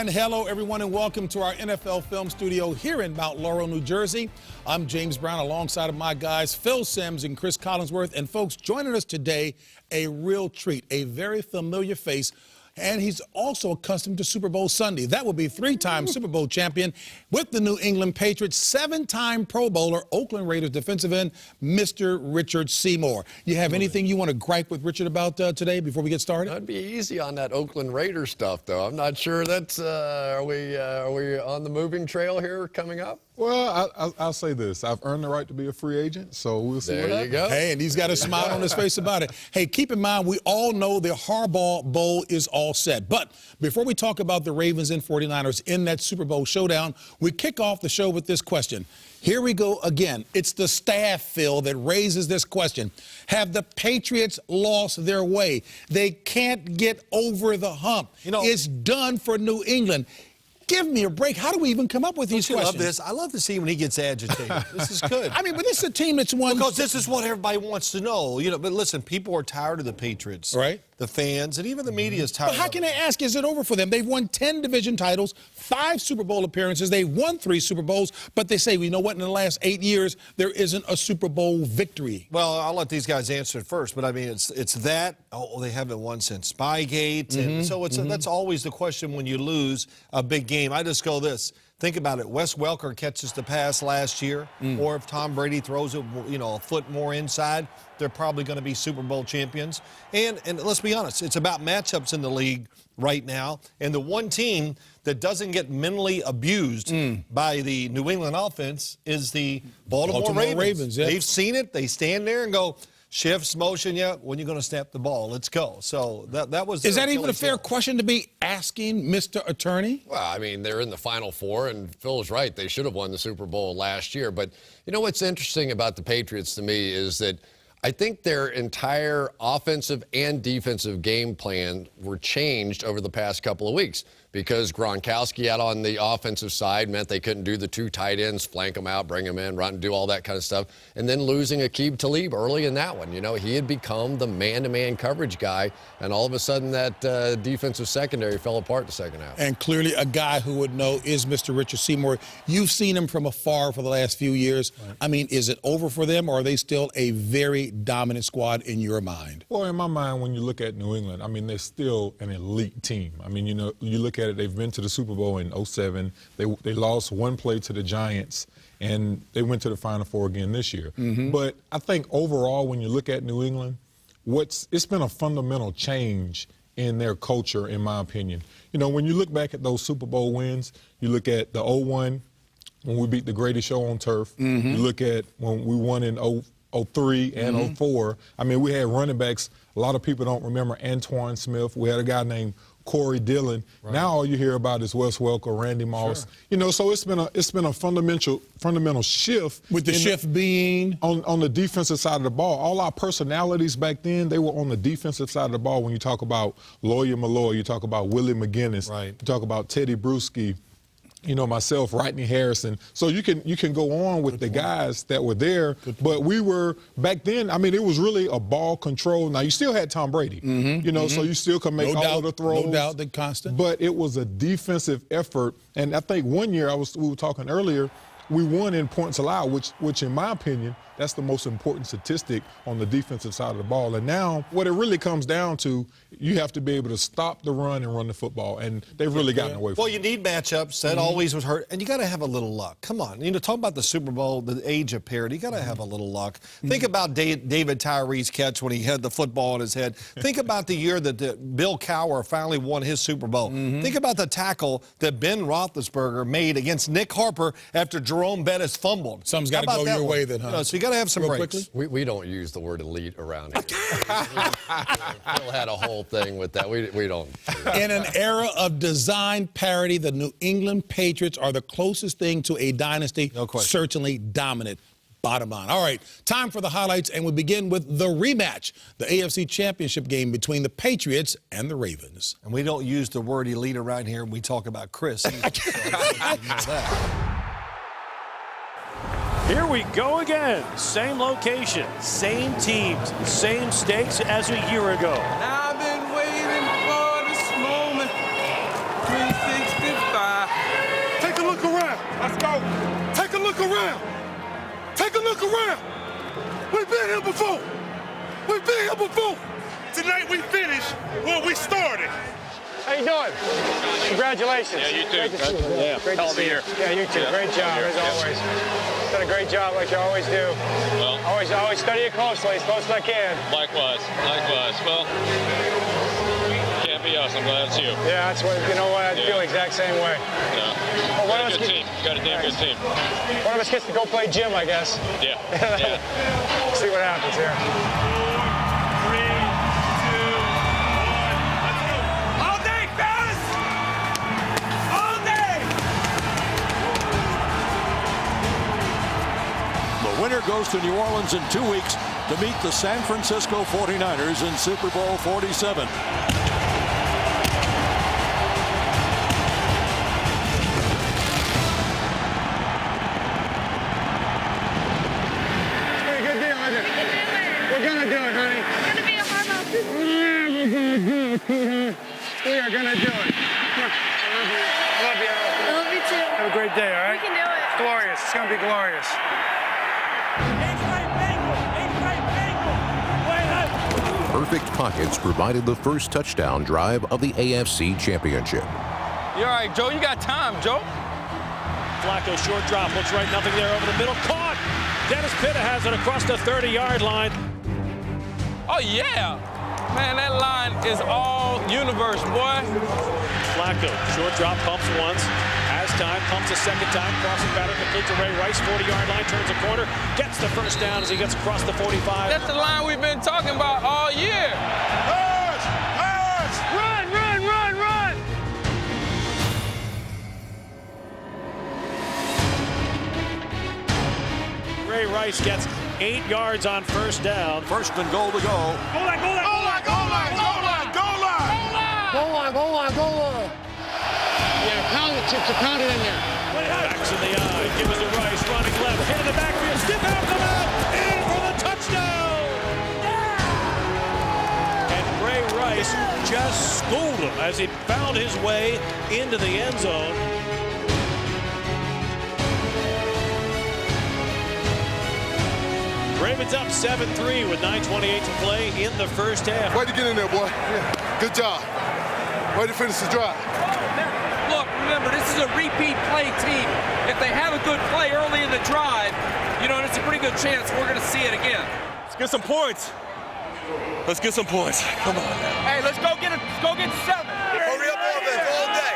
And hello, everyone, and welcome to our NFL Film Studio here in Mount Laurel, New Jersey. I'm James Brown alongside of my guys, Phil Simms and Chris Collinsworth. And folks, joining us today, a real treat, a very familiar face. And he's also accustomed to Super Bowl Sunday. That will be three-time Super Bowl champion with the New England Patriots, seven-time Pro Bowler, Oakland Raiders defensive end, Mr. Richard Seymour. You have anything you want to gripe with Richard about today before we get started? I'd be easy on that Oakland Raiders stuff, though. I'm not sure that's, are we on the moving trail here coming up? Well, I'll say this. I've earned the right to be a free agent, so we'll see what happens. There you go. Hey, and he's got a smile on his face about it. Hey, keep in mind, we all know the Harbaugh Bowl is all set. But before we talk about the Ravens and 49ers in that Super Bowl showdown, we kick off the show with this question. Here we go again. It's the staff, Phil, that raises this question. Have the Patriots lost their way? They can't get over the hump. It's done for New England. Give me a break. How do we even come up with these questions? I love this. I love to see when he gets agitated. This is good. I mean, but this is a team that's won. Because this is what everybody wants to know. But listen, people are tired of the Patriots. Right. The fans and even the media is tired. But how can I ask, is it over for them? They've won 10 division titles, 5 Super Bowl appearances. They've won 3 Super Bowls. But they say, well, you know what, in the last 8 years, there isn't a Super Bowl victory. Well, I'll let these guys answer it first. But, I mean, it's that. Oh, they haven't won since Spygate. And so that's always the question when you lose a big game. I just go this. Think about it. Wes Welker catches the pass last year, or if Tom Brady throws it, a foot more inside, they're probably going to be Super Bowl champions. And let's be honest, it's about matchups in the league right now. And the one team that doesn't get mentally abused by the New England offense is the Baltimore Ravens. Yeah. They've seen it. They stand there and go, shifts, motion, when you're going to snap the ball, let's go. So that was. Is that even a fair question to be asking, Mr. Attorney? Well, I mean, they're in the Final Four, and Phil's right. They should have won the Super Bowl last year. But you know what's interesting about the Patriots to me is that I think their entire offensive and defensive game plan were changed over the past couple of weeks because Gronkowski out on the offensive side meant they couldn't do the 2 tight ends, flank them out, bring them in, run, do all that kind of stuff. And then losing Aqib Talib early in that one. He had become the man-to-man coverage guy, and all of a sudden that defensive secondary fell apart the second half. And clearly a guy who would know is Mr. Richard Seymour. You've seen him from afar for the last few years. Right. I mean, is it over for them, or are they still a very dominant squad in your mind? Well, in my mind, when you look at New England, I mean, they're still an elite team. I mean, you look at it, they've been to the Super Bowl in 2007. They lost one play to the Giants, and they went to the Final Four again this year. But I think overall, when you look at New England, it's been a fundamental change in their culture, in my opinion. When you look back at those Super Bowl wins, you look at the 0-1, when we beat the greatest show on turf. You look at when we won in 03 and 04. I mean, we had running backs. A lot of people don't remember Antoine Smith. We had a guy named Corey Dillon. Right. Now all you hear about is Wes Welker, Randy Moss. Sure. So it's been a fundamental shift. With the shift being on the defensive side of the ball. All our personalities back then, they were on the defensive side of the ball. When you talk about Lawyer Malloy, you talk about Willie McGinnis, you talk about Teddy Bruschi, myself, Rodney Harrison. So you can go on with the guys that were there. But we were, back then, I mean, it was really a ball control. Now, you still had Tom Brady, so you still can make all the throws. No doubt, the constant. But it was a defensive effort. And I think one year, we were talking earlier, we won in points allowed, which in my opinion, that's the most important statistic on the defensive side of the ball. And now what it really comes down to, you have to be able to stop the run and run the football. And they've really gotten away from it. Well, you need matchups. That always was hurt. And you got to have a little luck. Come on. Talk about the Super Bowl, the age of parity. You got to have a little luck. Think about David Tyree's catch when he had the football in his head. Think about the year that Bill Cowher finally won his Super Bowl. Think about the tackle that Ben Roethlisberger made against Nick Harper after Jerome Bettis fumbled. Something's got to go your way then, huh? So you got to have some breaks. We don't use the word elite around here. Phil had a whole thing with that. We don't. In an era of design parity, the New England Patriots are the closest thing to a dynasty. No question. Certainly dominant. Bottom line. All right, time for the highlights, and we begin with the rematch, the AFC Championship game between the Patriots and the Ravens. And we don't use the word elite around here. We talk about Chris. Here we go again. Same location, same teams, same stakes as a year ago. I've been waiting for this moment. 365 bro. Take a look around. Take a look around. We've been here before. We've been here before. Tonight we finish where we started. How you doing? Congratulations. Yeah, you too. Yeah, great to see you. Yeah, you too. Great job, as always. Done a great job like you always do. Well, Always study it closely, as close as I can. likewise. Well, can't be us. I'm glad it's you. Yeah, that's what, you know what, I feel the exact same way. Yeah. Well, one Got of a us good team. Got a damn good team. One of us gets to go play gym, I guess. Yeah. See what happens here. 4, 3, 2, 1. Let's go. All day, fellas. All day. The winner goes to New Orleans in 2 weeks to meet the San Francisco 49ers in Super Bowl 47. Pretty good deal, isn't it? We're gonna do it, honey. It's gonna be a hard mouth. We are gonna do it. Come on. I love you. I love you too. Have a great day, all We right? can do it. Glorious. It's gonna be glorious. Perfect pockets provided the first touchdown drive of the AFC Championship. You all right, Joe? You got time, Joe? Flacco, short drop, looks right, nothing there over the middle. Caught! Dennis Pitta has it across the 30-yard line. Oh, yeah. Man, that line is all universe, boy. Flacco, short drop, pumps once, has time, pumps a second time, crossing batter, complete to Ray Rice, 40-yard line, turns a corner, gets the first down as he gets across the 45. That's the line we've been talking about all year. Run, run, run, run! Ray Rice gets 8 yards on first down. First and goal to go. Goal line, goal line, goal line, goal line, goal line, goal line. Go on, go on, go on. Yeah, pound it, Chips, pound it in there. Backs in the eye, give it to Rice, running left, hit in the backfield, stiff out, come out, in for the touchdown! And Ray Rice just schooled him as he found his way into the end zone. Ravens up 7-3 with 9:28 to play in the first half. Way to get in there, boy. Yeah. Good job. Way to finish the drive. Look, remember, this is a repeat play team. If they have a good play early in the drive, you know, it's a pretty good chance we're going to see it again. Let's get some points. Let's get some points. Come on. Hey, let's go get 7. Hurry up, offense all day.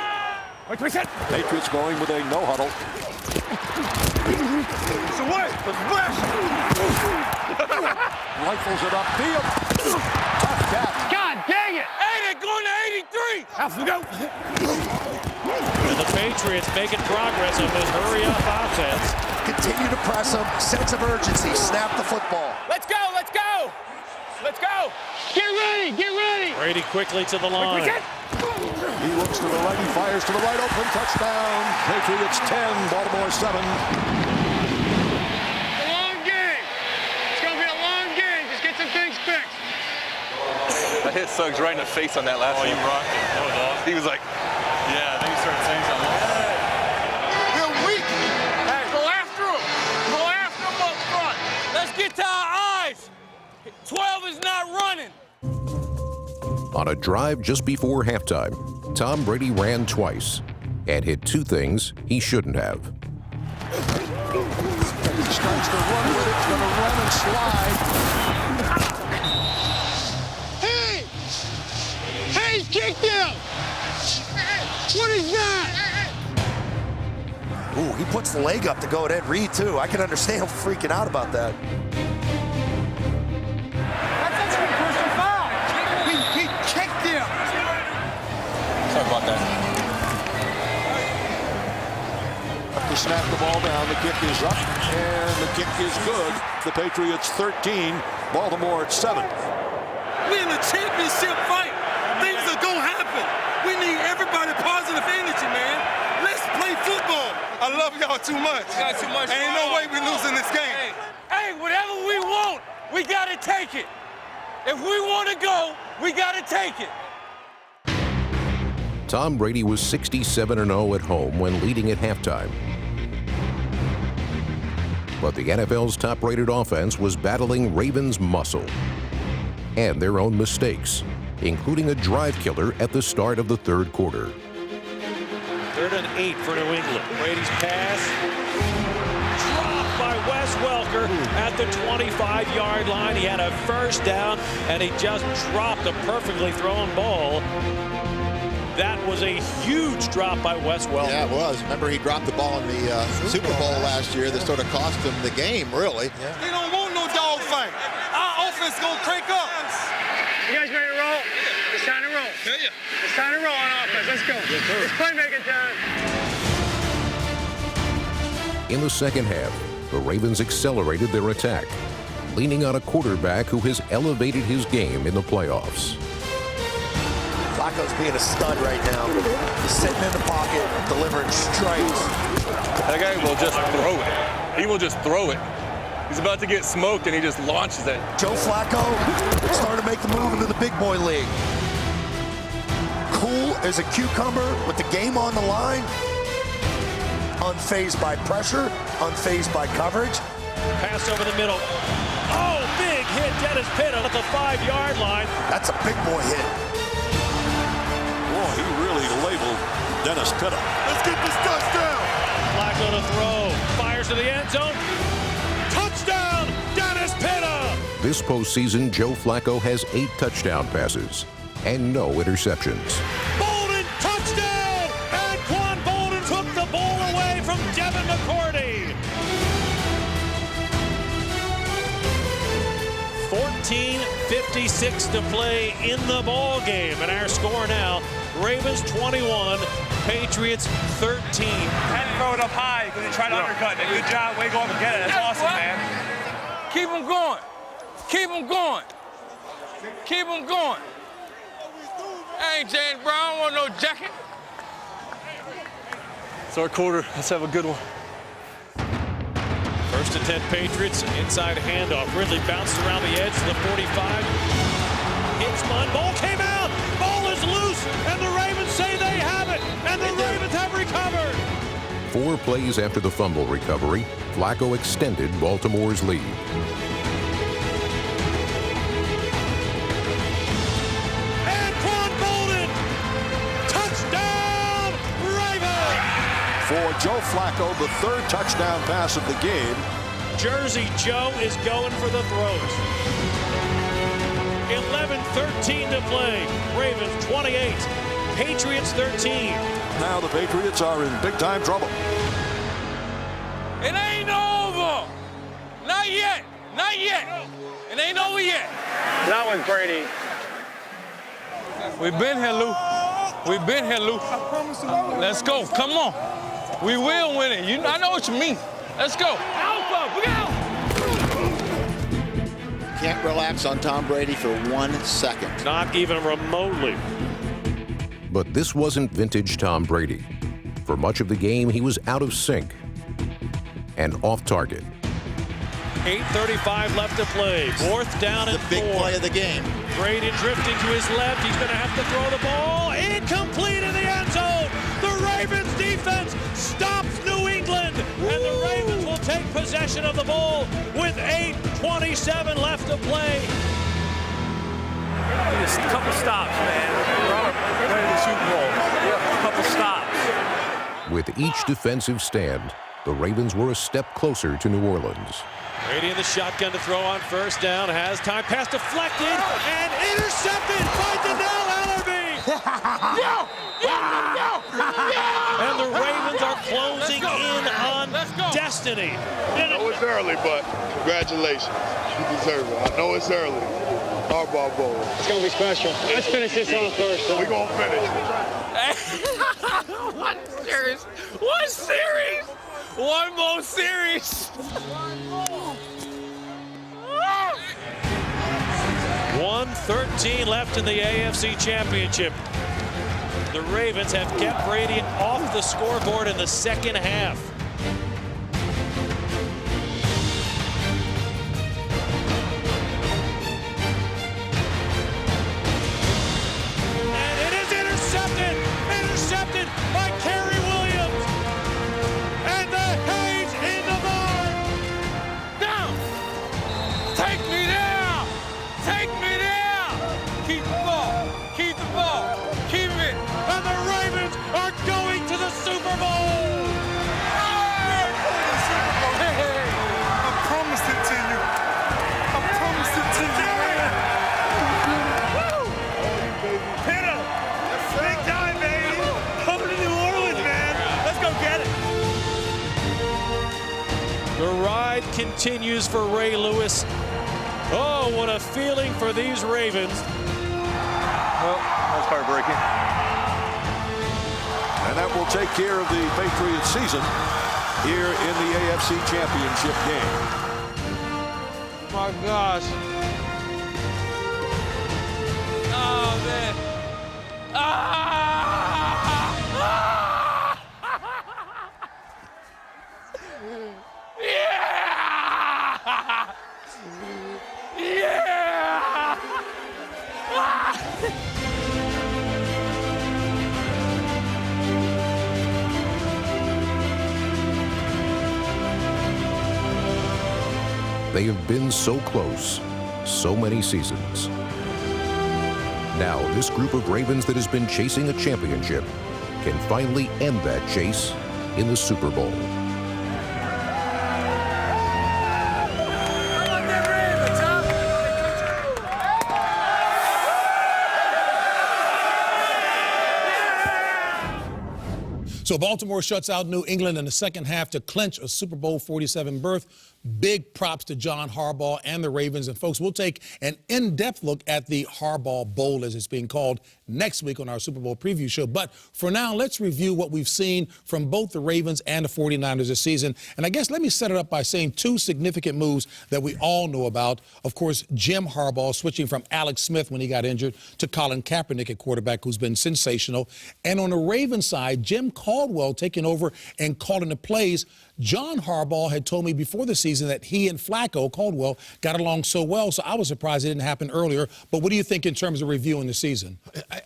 Patriots going with a no huddle. It's away. Let's blast. Rifles it upfield. Tough catch. God dang it! Hey, they're going to 83. Off we go. And the Patriots making progress on this hurry-up offense. Continue to press them. Sense of urgency. Snap the football. Let's go, let's go. Let's go. Get ready, get ready. Brady quickly to the line. He looks to the right, he fires to the right, open touchdown. Patriots 10, Baltimore 7. A long game. It's gonna be a long game. Just get some things fixed. I hit Suggs right in the face on that last one. Oh, you rocked it. That was awesome. He was like, yeah, then he started saying something. They're weak. Hey, go after him. Go after him up front. Let's get to our eyes. 12 is not running. On a drive just before halftime, Tom Brady ran twice and hit 2 things he shouldn't have. He starts to run with it, going to run and slide. Hey! Hey, he's kicked him! What is that? Ooh, he puts the leg up to go at Ed Reed, too. I can understand him freaking out about that. That's actually a personal foul. He kicked him. Sorry about that. To snap the ball down, the kick is up, and the kick is good. The Patriots 13, Baltimore 7. We're in a championship fight. Things are going to happen. We need everybody positive energy, man. Let's play football. I love y'all too much. Got too much. Ain't no way we're losing this game. Hey, whatever we want, we got to take it. If we want to go, we got to take it. Tom Brady was 67-0 at home when leading at halftime. But the NFL's top-rated offense was battling Ravens' muscle and their own mistakes, including a drive killer at the start of the third quarter. 3rd and 8 for New England. Brady's pass dropped by Wes Welker at the 25-yard line. He had a first down, and he just dropped a perfectly thrown ball. That was a huge drop by Wes Welker. Yeah, it was. Remember, he dropped the ball in the Super Bowl last year that sort of cost him the game, really. Yeah. They don't want no dog fight. Our offense gonna crank up. You guys ready to roll? It's time to roll. Yeah. It's time to roll on offense. Let's go. It's playmaking time. In the second half, the Ravens accelerated their attack, leaning on a quarterback who has elevated his game in the playoffs. Flacco's being a stud right now. He's sitting in the pocket, delivering strikes. That guy will just throw it. He will just throw it. He's about to get smoked, and he just launches it. Joe Flacco starting to make the move into the big boy league. Cool as a cucumber with the game on the line. Unfazed by pressure, unfazed by coverage. Pass over the middle. Oh, big hit, Dennis Pitta at the 5-yard line. That's a big boy hit. Boy, he really labeled Dennis Pitta. Let's get this touchdown. Flacco to throw. Fires to the end zone. Touchdown, Dennis Pitta. This postseason, Joe Flacco has 8 touchdown passes and no interceptions. Bolden, touchdown! And Quan Bolden took the ball away from Devin McCourty. 14:56 to play in the ball game, and our score now: Ravens 21, Patriots 13. Had to throw it up high because they tried to undercut it. Good job. Way to go up and get it. That's awesome, man. Keep them going. Keep them going. Keep them going. Hey, James Brown, I don't want no jacket. It's our quarter. Let's have a good one. 1st and 10 Patriots, inside handoff. Ridley bounced around the edge to the 45. Hit spun, ball came out. Ball is loose, and the Ravens say they have it, and the Ravens have recovered. 4 plays after the fumble recovery, Flacco extended Baltimore's lead. And Quan Bolden, touchdown, Ravens! For Joe Flacco, the 3rd touchdown pass of the game. Jersey Joe is going for the throws. 11:13 to play. Ravens 28, Patriots 13. Now the Patriots are in big-time trouble. It ain't over. Not yet. Not yet. It ain't over yet. Not with Brady. We've been here, Lou. We've been here, Lou. Let's go. Come on. We will win it. I know what you mean. Let's go. Alpha, look out. Can't relax on Tom Brady for 1 second. Not even remotely. But this wasn't vintage Tom Brady. For much of the game, he was out of sync and off target. 8:35 left to play. 4th down and 4. The big play of the game. Brady drifting to his left. He's going to have to throw the ball. Incomplete in the end zone. The Ravens defense stops New England. And the Ravens will take possession of the ball with 8:27 left to play. Just a couple stops, man. We're ready to Super Bowl. A couple stops. With each defensive stand, the Ravens were a step closer to New Orleans. Brady in the shotgun to throw on 1st down. Has time. Pass deflected and intercepted by Donnell Ellerbe. And the Ravens are closing in on destiny. I know it's early, but congratulations. You deserve it. I know it's early. Harbaugh Bowl. It's going to be special. Let's finish this on first. We're going to finish. One series. One series. One more series. 1:13 left in the AFC Championship. The Ravens have kept Brady off the scoreboard in the second half. And it is intercepted! Intercepted by Kerry Williams! And the Hayes in the barn! ride continues for Ray Lewis. Oh, what a feeling for these Ravens. Well, that's heartbreaking. And that will take care of the Patriots season here in the AFC Championship game. My gosh. Oh, man. Yeah! Yeah! They have been so close, so many seasons. Now, this group of Ravens that has been chasing a championship can finally end that chase in the Super Bowl. So Baltimore shuts out New England in the second half to clinch a Super Bowl 47 berth. Big props to John Harbaugh and the Ravens. And, folks, we'll take an in-depth look at the Harbaugh Bowl, as it's being called, next week on our Super Bowl preview show. But for now, let's review what we've seen from both the Ravens and the 49ers this season. And I guess let me set it up by saying two significant moves that we all know about. Of course, Jim Harbaugh switching from Alex Smith when he got injured to Colin Kaepernick at quarterback, who's been sensational. And on the Ravens side, Jim Caldwell taking over and calling the plays. John Harbaugh had told me before the season that he and Flacco, Caldwell, got along so well, so I was surprised it didn't happen earlier. But what do you think in terms of reviewing the season?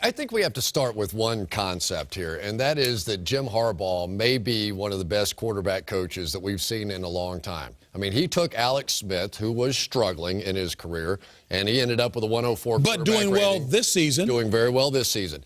I think we have to start with one concept here, and that is that Jim Harbaugh may be one of the best quarterback coaches that we've seen in a long time. I mean, he took Alex Smith, who was struggling in his career, and he ended up with a 104 But doing well this season. Doing very well this season.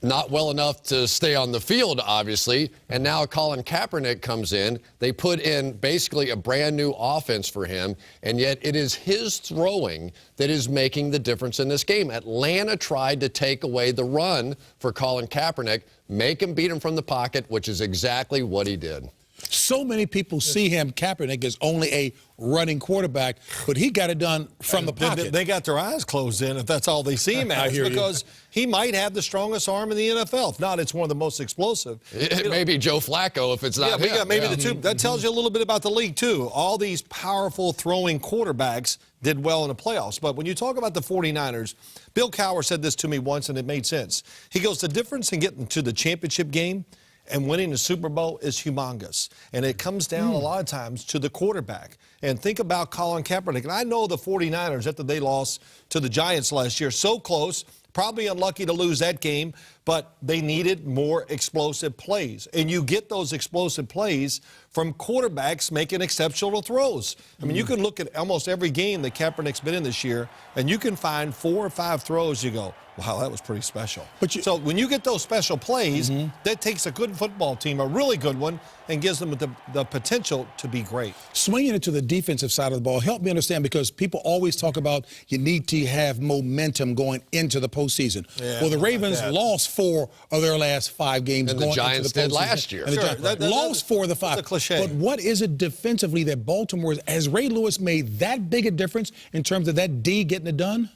Not well enough to stay on the field, obviously, and now Colin Kaepernick comes in. They put in basically a brand new offense for him, and yet it is his throwing that is making the difference in this game. Atlanta tried to take away the run for Colin Kaepernick, make him beat him from the pocket, which is exactly what he did. So many people see him, Kaepernick, as only a running quarterback, but he got it done from the pocket. They got their eyes closed in if that's all they see him as, because he might have the strongest arm in the NFL. If not, it's one of the most explosive. It may be Joe Flacco if it's not him. Yeah, maybe the two. That tells you a little bit about the league, too. All these powerful throwing quarterbacks did well in the playoffs. But when you talk about the 49ers, Bill Cowher said this to me once, and it made sense. He goes, the difference in getting to the championship game and winning the Super Bowl is humongous. And it comes down a lot of times to the quarterback. And think about Colin Kaepernick. And I know the 49ers, after they lost to the Giants last year, so close, probably unlucky to lose that game, but they needed more explosive plays. And you get those explosive plays from quarterbacks making exceptional throws. I mean, you can look at almost every game that Kaepernick's been in this year, and you can find 4 or 5 throws you go, wow, that was pretty special. So when you get those special plays, that takes a good football team, a really good one, and gives them the potential to be great. Swinging it to the defensive side of the ball, help me understand, because people always talk about you need to have momentum going into the postseason. Yeah, well, the Ravens lost 4 of their last 5 games and going the Giants into the postseason. did last year. And the Giants lost 4 of the 5. That's a cliche. But what is it defensively that Baltimore has Ray Lewis made that big a difference in terms of that D getting it done?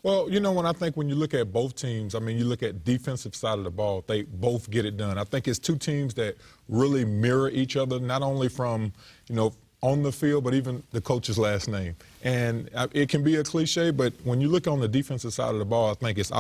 Well, you know, when you look at both teams, I mean, you look at defensive side of the ball, they both get it done. I think it's two teams that really mirror each other, not only from, you know, on the field, but even the coach's last name. And it can be a cliche, but when you look on the defensive side of the ball, I think it's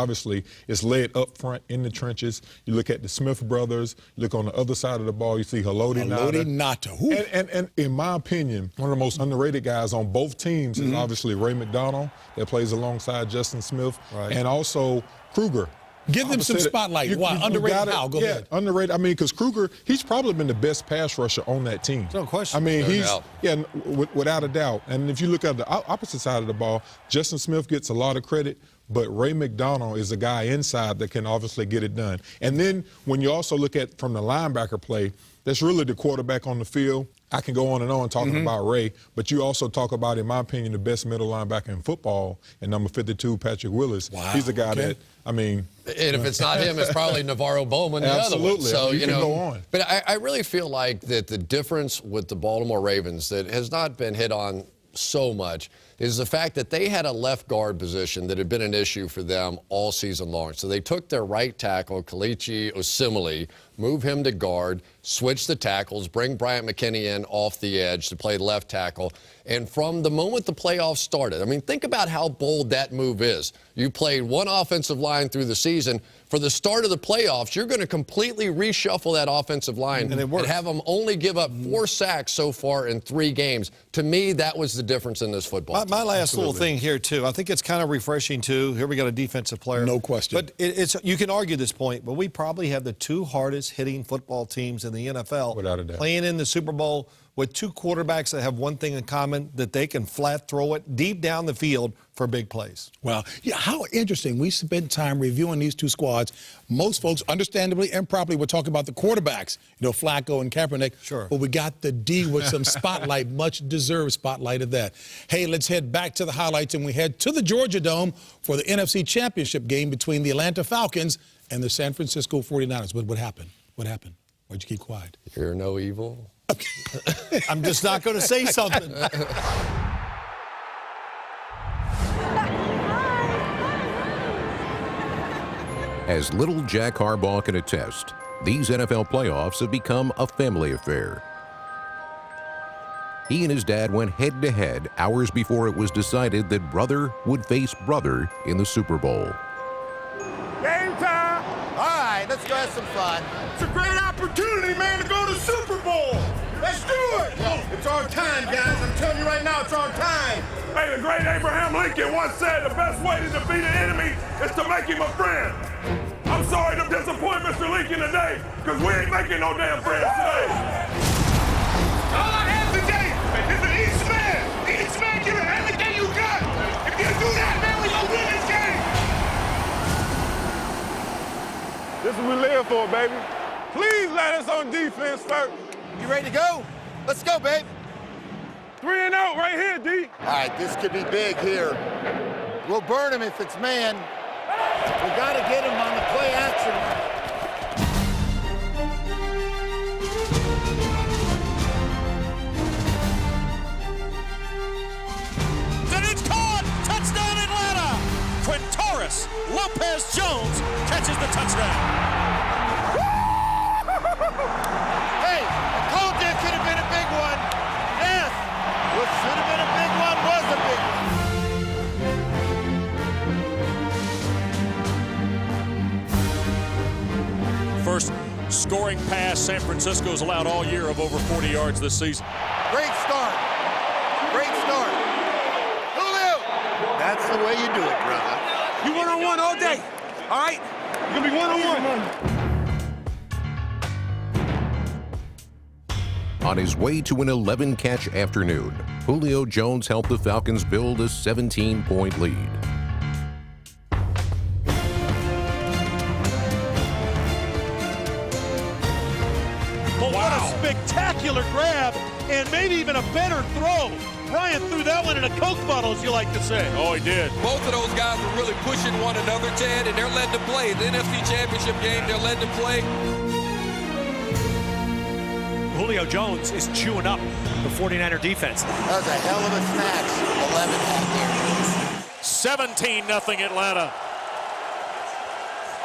led up front in the trenches. You look at the Smith brothers, look on the other side of the ball, you see Haloti Ngata. And in my opinion, one of the most underrated guys on both teams is obviously Ray McDonald, that plays alongside Justin Smith, and also Kruger. Give them some spotlight. Why? Underrated how? Go ahead. Underrated. I mean, because Kruger, he's probably been the best pass rusher on that team. No question. I mean, without a doubt. And if you look at the opposite side of the ball, Justin Smith gets a lot of credit, but Ray McDonald is a guy inside that can obviously get it done. And then when you also look at from the linebacker play, that's really the quarterback on the field. I can go on and on talking about Ray, but you also talk about, in my opinion, the best middle linebacker in football, and number 52, Patrick Willis. Wow. He's a guy that, I mean. And if it's not him, it's probably Navarro Bowman, the other one. Absolutely. So, you can go on. But I really feel like that the difference with the Baltimore Ravens that has not been hit on so much is the fact that they had a left guard position that had been an issue for them all season long. So they took their right tackle, Kelechi Osemele, move him to guard, switch the tackles, bring Bryant McKinney in off the edge to play left tackle. And from the moment the playoffs started, I mean, think about how bold that move is. You played one offensive line through the season. For the start of the playoffs, you're going to completely reshuffle that offensive line and have them only give up 4 sacks so far in 3 games. To me, that was the difference in this football team. My last little thing here, too, I think it's kind of refreshing, too. Here we got a defensive player. No question. But it's you can argue this point, but we probably have the 2 hardest hitting football teams in the NFL. Without a doubt. Playing in the Super Bowl with 2 quarterbacks that have one thing in common, that they can flat throw it deep down the field for big plays. Well, yeah, how interesting. We spent time reviewing these 2 squads. Most folks, understandably and properly, were talking about the quarterbacks, Flacco and Kaepernick. Sure. But we got the D with some spotlight, much-deserved spotlight of that. Hey, let's head back to the highlights, and we head to the Georgia Dome for the NFC Championship game between the Atlanta Falcons and the San Francisco 49ers. But what happened? What happened? Why'd you keep quiet? Hear no evil. I'm just not going to say something. As little Jack Harbaugh can attest, these NFL playoffs have become a family affair. He and his dad went head-to-head hours before it was decided that brother would face brother in the Super Bowl. Game time. All right, let's go have some fun. It's a great opportunity, man, to go to the Super Bowl. Let's do it. It's our time, guys. I'm telling you right now, it's our time. Hey, the great Abraham Lincoln once said the best way to defeat an enemy is to make him a friend. I'm sorry to disappoint Mr. Lincoln today, because we ain't making no damn friends today. All I have today is an each man. Each man give it everything you got. If you do that, man, we gonna win this game. This is what we live for, baby. Please let us on defense first. You ready to go? Let's go, babe. 3-0 right here, D. All right, this could be big here. We'll burn him if it's man. We got to get him on the play action. Then it's caught! Touchdown Atlanta! Quintaurus Lopez-Jones catches the touchdown. Hey, I told you it could have been a big one. Yes, what should have been a big one was a big one. First scoring pass San Francisco's allowed all year of over 40 yards this season. Great start. Great start. Julio! That's the way you do it, brother. You one-on-one all day, all right? You're going to be one-on-one. On his way to an 11-catch afternoon, Julio Jones helped the Falcons build a 17-point lead. But what a spectacular grab, and maybe even a better throw. Ryan threw that one in a Coke bottle, as you like to say. Oh, he did. Both of those guys were really pushing one another, Ted, and they're led to play. The NFC Championship game, they're led to play. Julio Jones is chewing up the 49er defense. That was a hell of a snatch. 11 out there. 17-0 Atlanta.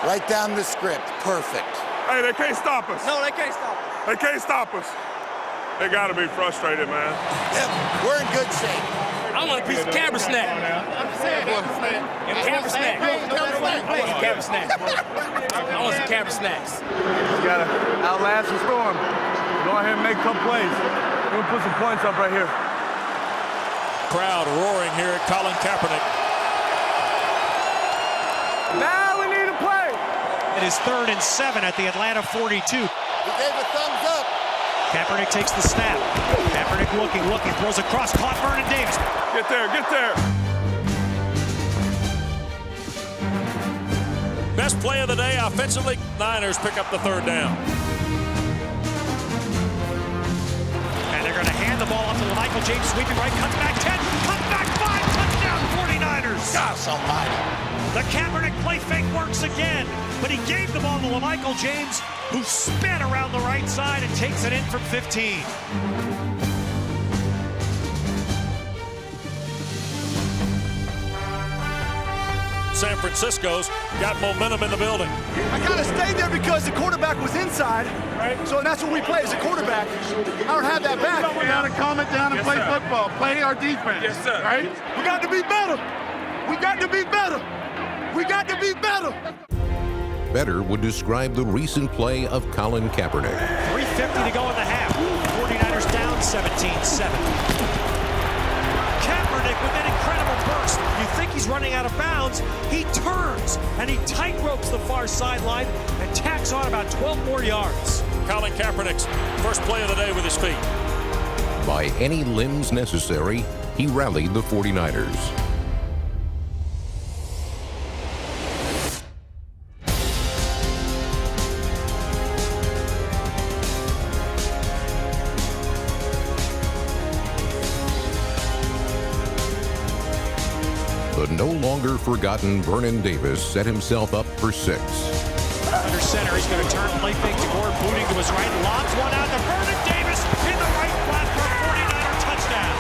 Right down the script. Perfect. Hey, they can't stop us. No, they can't stop us. They can't stop us. They got to be frustrated, man. Yep, we're in good shape. I want a piece of camera snack. Camera snack. Camera snack. I want some camera snacks. You got to outlast the storm. Go ahead and make some plays. We're going to put some points up right here. Crowd roaring here at Colin Kaepernick. Now we need a play. It is 3rd and 7 at the Atlanta 42. He gave a thumbs up. Kaepernick takes the snap. Kaepernick looking, throws across, caught Vernon Davis. Get there, get there. Best play of the day offensively. Niners pick up the 3rd down. And they're going hand the ball off to Michael James, sweeping right, cuts back 10, cuts back 5, touchdown 49ers. Gosh almighty. The Kaepernick play fake works again, but he gave the ball to Michael James, who spin around the right side and takes it in from 15. San Francisco's got momentum in the building. I kind of stayed there because the quarterback was inside, so that's what we play as a quarterback. I don't have that back. We got to calm it down and play football. Play our defense. Yes, sir. Right? We got to be better. We got to be better. We got to be better. Better would describe the recent play of Colin Kaepernick. 3:50 to go in the half. 49ers down 17-7. Kaepernick with an incredible burst. You think he's running out of bounds. He turns and he tightropes the far sideline and tacks on about 12 more yards. Colin Kaepernick's first play of the day with his feet. By any limbs necessary, he rallied the 49ers. The no longer forgotten Vernon Davis set himself up for 6. Under center, he's going to turn, play fake to Gordon, booting to his right, lobs one out to Vernon Davis in the right flat for a 49er touchdown.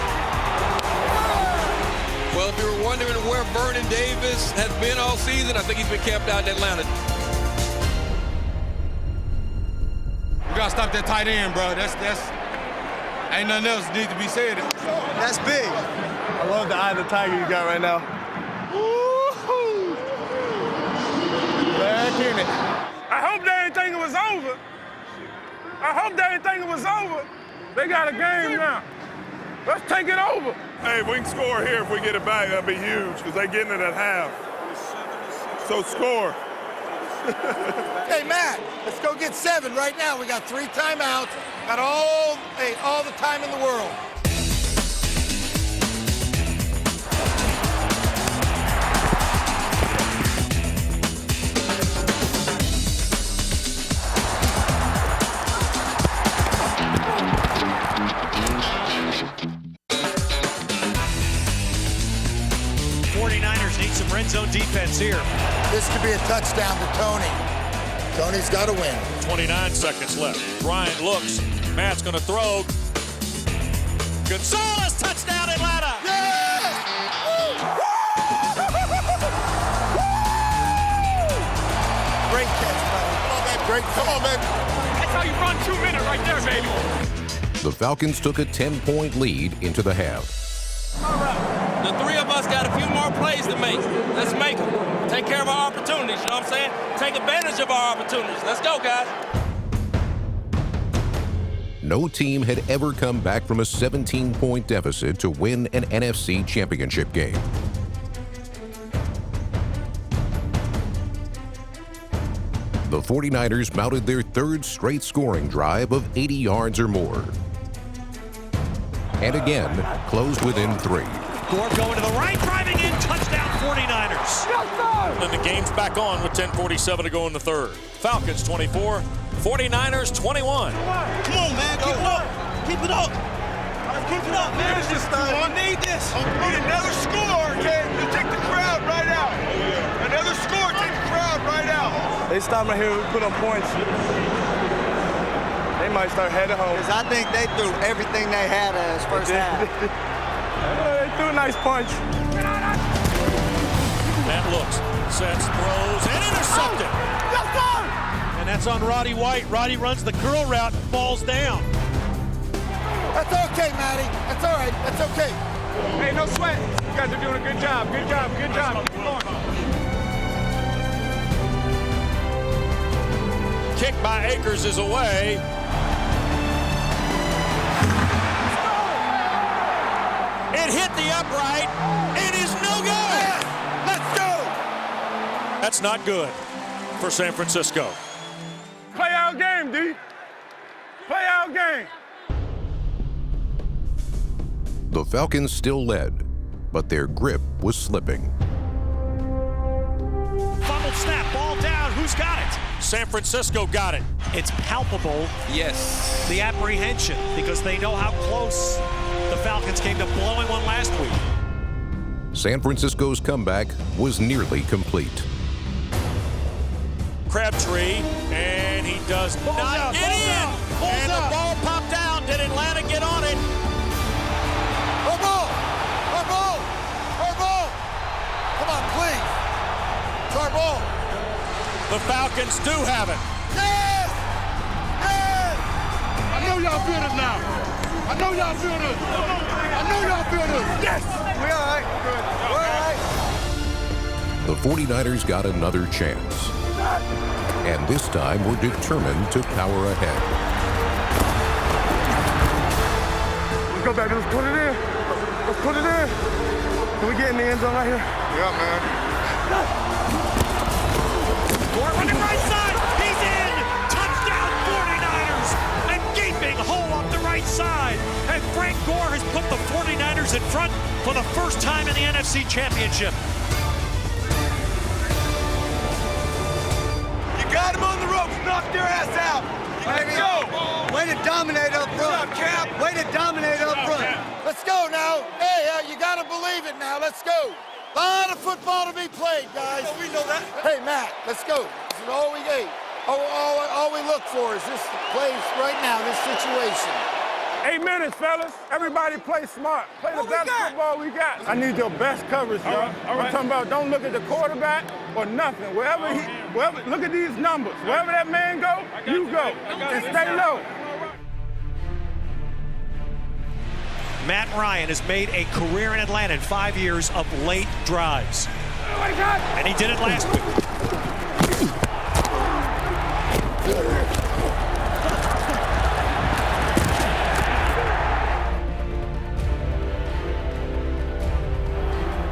Well, if you were wondering where Vernon Davis has been all season, I think he's been camped out in Atlanta. You got to stop that tight end, bro. That's ain't nothing else needs to be said. That's big. I love the eye of the tiger you got right now. Woo-hoo. Back in it. I hope they didn't think it was over. I hope they didn't think it was over. They got a game now. Let's take it over. Hey, if we can score here, if we get it back, that'd be huge, because they're getting it at half. So score. Hey, Matt, let's go get 7 right now. We got 3 timeouts. Got all the time in the world. Need some red zone defense here. This could be a touchdown to Tony. Tony's got to win. 29 seconds left. Bryant looks. Matt's going to throw. Gonzalez, touchdown Atlanta. Yes! Great catch, buddy. Come on, man. Great. Come on, man. That's how you run 2 minutes right there, baby. The Falcons took a 10-point lead into the half. The 3 of us got a few more plays to make. Let's make them. Take care of our opportunities, you know what I'm saying? Take advantage of our opportunities. Let's go, guys. No team had ever come back from a 17-point deficit to win an NFC championship game. The 49ers mounted their 3rd straight scoring drive of 80 yards or more. And again, closed within 3. Gore going to the right, driving in, touchdown 49ers. And the game's back on with 10:47 to go in the 3rd. Falcons 24, 49ers 21. Come on, man. Keep it up. Keep it up. Keep it up, man. We need this. We need another score, okay? To take the crowd right out. Another score, take the crowd right out. They stop right here. We put on points. They might start heading home. Because I think they threw everything they had at us first half. They threw a nice punch. Matt looks, sets, throws, and intercepted. And that's on Roddy White. Roddy runs the curl route and falls down. That's okay, Matty. That's all right. That's okay. Hey, no sweat. You guys are doing a good job. Good job. Good job. Keep going. Kick by Akers is away. It hit the upright. It is no good. Let's go. That's not good for San Francisco. Play our game, D. Play our game. The Falcons still led, but their grip was slipping. Fumbled snap, ball down. Who's got it? San Francisco got it. It's palpable. Yes. The apprehension, because they know how close the Falcons came to blowing one last week. San Francisco's comeback was nearly complete. Crabtree, and he does not get in. And the ball popped out. Did Atlanta get on it? Our ball! Our ball! Our ball! Come on, please. It's our ball. The Falcons do have it. Yes! Yes! I know y'all feel this now. I know y'all feel this. I know y'all feel this. Yes! We all right. Good. We're all right. The 49ers got another chance. And this time were determined to power ahead. Let's go back. Let's put it in. Let's put it in. Can we get in the end zone right here? Yeah, man. Gore on the right side. He's in. Touchdown 49ers. A gaping hole up the right side. And Frank Gore has put the 49ers in front for the first time in the NFC Championship. Got him on the ropes, knocked their ass out. Let's go. Way to dominate up front. What's up, Cap? Way to dominate up front. Let's go now. Hey, you got to believe it now. Let's go. A lot of football to be played, guys. Oh, we know that. Hey, Matt, let's go. This is all we get. All we look for is this place right now, this situation. 8 minutes, fellas. Everybody play smart. Play the best football we got. I need your best coverage, y'all. I'm talking about don't look at the quarterback or nothing. Wherever, look at these numbers. Wherever that man go, you go. And stay low. Matt Ryan has made a career in Atlanta in 5 years of late drives. Oh my God. And he did it last week.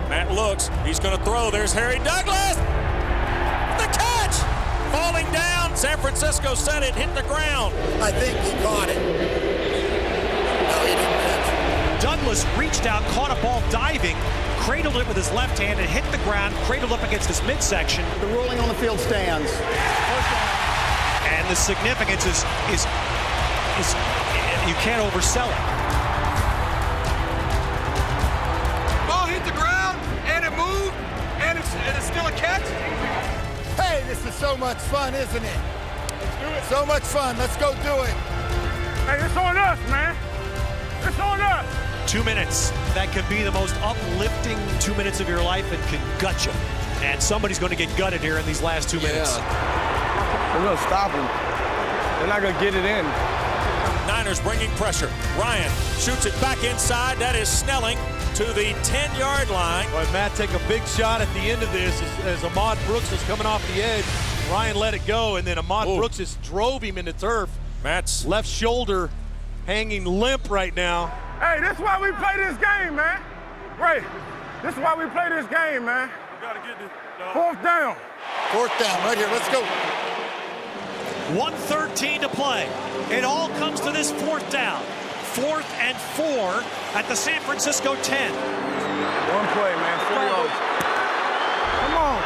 Matt looks. He's going to throw. There's Harry Douglas. The catch. Falling down. San Francisco said it hit the ground. I think he caught it. No, he didn't catch it. Douglas reached out, caught a ball diving, cradled it with his left hand, and hit the ground, cradled up against his midsection. The ruling on the field stands. And the significance is you can't oversell it. Ball hit the ground, and it moved, and it's still a catch. Hey, this is so much fun, isn't it? Let's do it. So much fun. Let's go do it. Hey, it's on us, man. It's on us. 2 minutes. That could be the most uplifting 2 minutes of your life and can gut you. And somebody's going to get gutted here in these last 2 minutes. We're going to stop them. They're not going to get it in. Niners bringing pressure. Ryan shoots it back inside. That is Snelling to the 10-yard line. Boy, Matt take a big shot at the end of this as Ahmad Brooks was coming off the edge. Ryan let it go, and then Ahmad Brooks just drove him into turf. Matt's left shoulder hanging limp right now. Hey, this is why we play this game, man. Right. This is why we play this game, man. We got to get this. Fourth down. Fourth down, right here. Let's go. 1:13 to play. It all comes to this fourth down. 4th and 4 at the San Francisco 10. One play, man. 4 yards. Come on.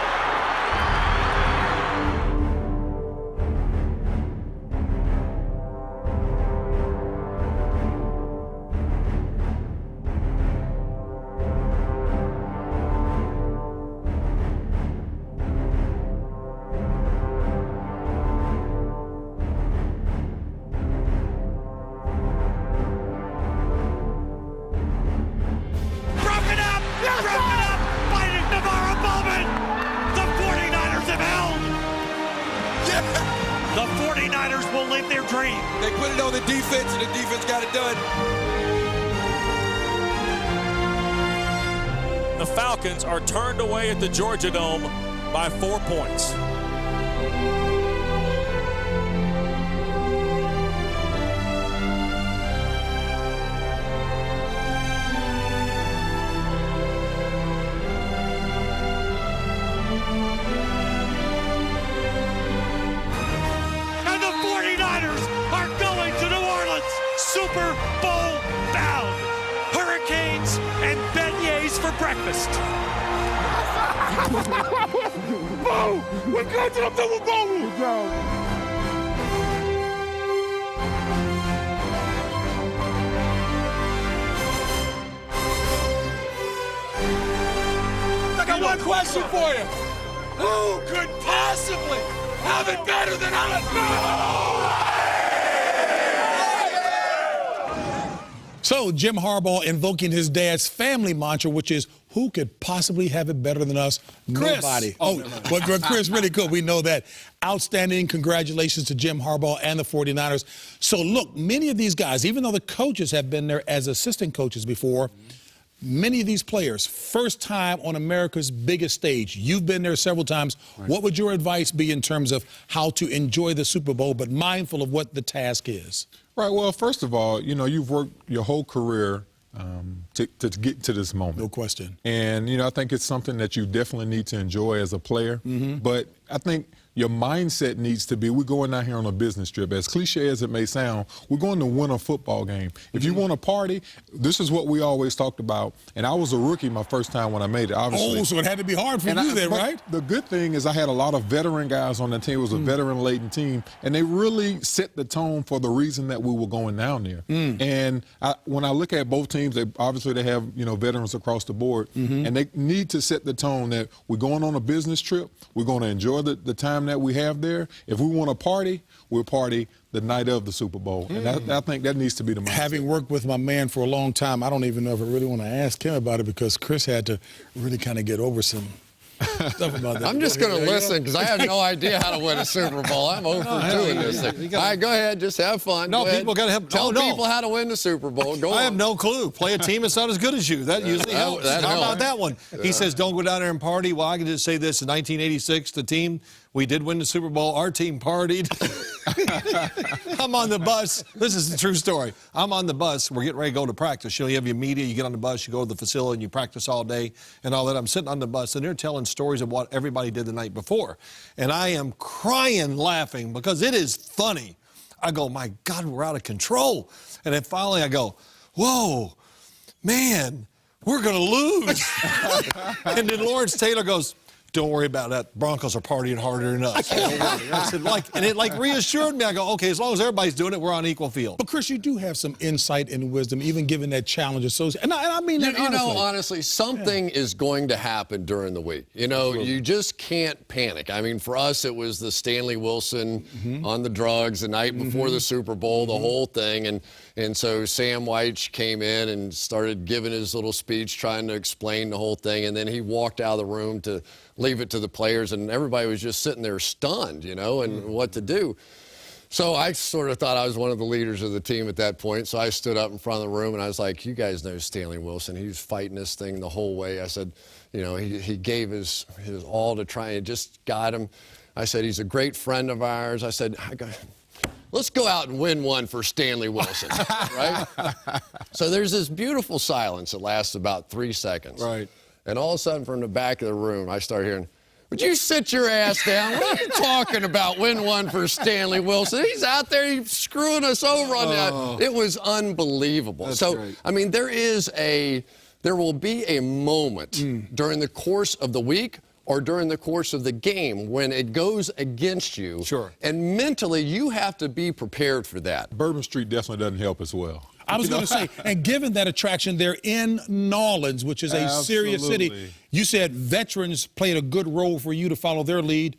The 49ers will live their dream. They put it on the defense, and the defense got it done. The Falcons are turned away at the Georgia Dome by 4 points. And the 49ers are going to New Orleans, Super Bowl bound. Hurricanes and beignets for breakfast. Boom! We're going to the Super Bowl! I got one question for you. Who could possibly have it better than us? So Jim Harbaugh invoking his dad's family mantra, which is, who could possibly have it better than us? Chris. Nobody. But Chris really could. We know that. Outstanding. Congratulations to Jim Harbaugh and the 49ers. So look, many of these guys, even though the coaches have been there as assistant coaches before, many of these players, first time on America's biggest stage. You've been there several times. Right. What would your advice be in terms of how to enjoy the Super Bowl, but mindful of what the task is? Right. Well, first of all, you know, you've worked your whole career to get to this moment. No question. And, you know, I think it's something that you definitely need to enjoy as a player. But I think your mindset needs to be, we're going out here on a business trip. As cliche as it may sound, we're going to win a football game. If you want to party, this is what we always talked about. And I was a rookie my first time when I made it, obviously. Oh, so it had to be hard for you then, right? The good thing is I had a lot of veteran guys on the team. It was a veteran-laden team. And they really set the tone for the reason that we were going down there. And when I look at both teams, they have, you know, veterans across the board. And they need to set the tone that we're going on a business trip. We're going to enjoy the time that we have there. If we want to party, we'll party the night of the Super Bowl. And I think that needs to be the mindset. Having worked with my man for a long time, I don't even know if I really want to ask him about it because Chris had to really kind of get over some stuff about that. I'm just going to listen because I have no idea how to win a Super Bowl. I'm over doing this thing. All right, go ahead. Just have fun. No, people got to have. Tell people how to win the Super Bowl. Go on. I have no clue. Play a team that's not as good as you. That usually helps. How about that one? He says, don't go down there and party. Well, I can just say this. In 1986, the team, we did win the Super Bowl. Our team partied. I'm on the bus. This is the true story. I'm on the bus. We're getting ready to go to practice. You know, you have your media. You get on the bus. You go to the facility and you practice all day and all that. I'm sitting on the bus and they're telling stories of what everybody did the night before. And I am crying laughing because it is funny. I go, my God, we're out of control. And then finally I go, whoa, man, we're going to lose. And then Lawrence Taylor goes, don't worry about that. Broncos are partying harder than us. I said, and it reassured me. I go, okay, as long as everybody's doing it, we're on equal field. But Chris, you do have some insight and wisdom, even given that challenge associated. And I mean that honestly. You know, honestly, something is going to happen during the week. You know, you just can't panic. I mean, for us, it was the Stanley Wilson on the drugs the night before the Super Bowl, the whole thing. And so Sam White came in and started giving his little speech, trying to explain the whole thing. And then he walked out of the room to leave it to the players, and everybody was just sitting there stunned, you know, and what to do. So I sort of thought I was one of the leaders of the team at that point. So I stood up in front of the room, and I was like, you guys know Stanley Wilson. He was fighting this thing the whole way. I said, you know, he gave his all to try and just got him. I said, he's a great friend of ours. I said, let's go out and win one for Stanley Wilson, right? So there's this beautiful silence that lasts about 3 seconds. Right. And all of a sudden, from the back of the room, I start hearing, would you sit your ass down? What are you talking about, win one for Stanley Wilson? He's out there, he's screwing us over on that. It was unbelievable. That's so, great. I mean, there will be a moment during the course of the week or during the course of the game when it goes against you. Sure. And mentally, you have to be prepared for that. Bourbon Street definitely doesn't help as well. I was going to say, and given that attraction, they're in New Orleans, which is a serious city. You said veterans played a good role for you to follow their lead.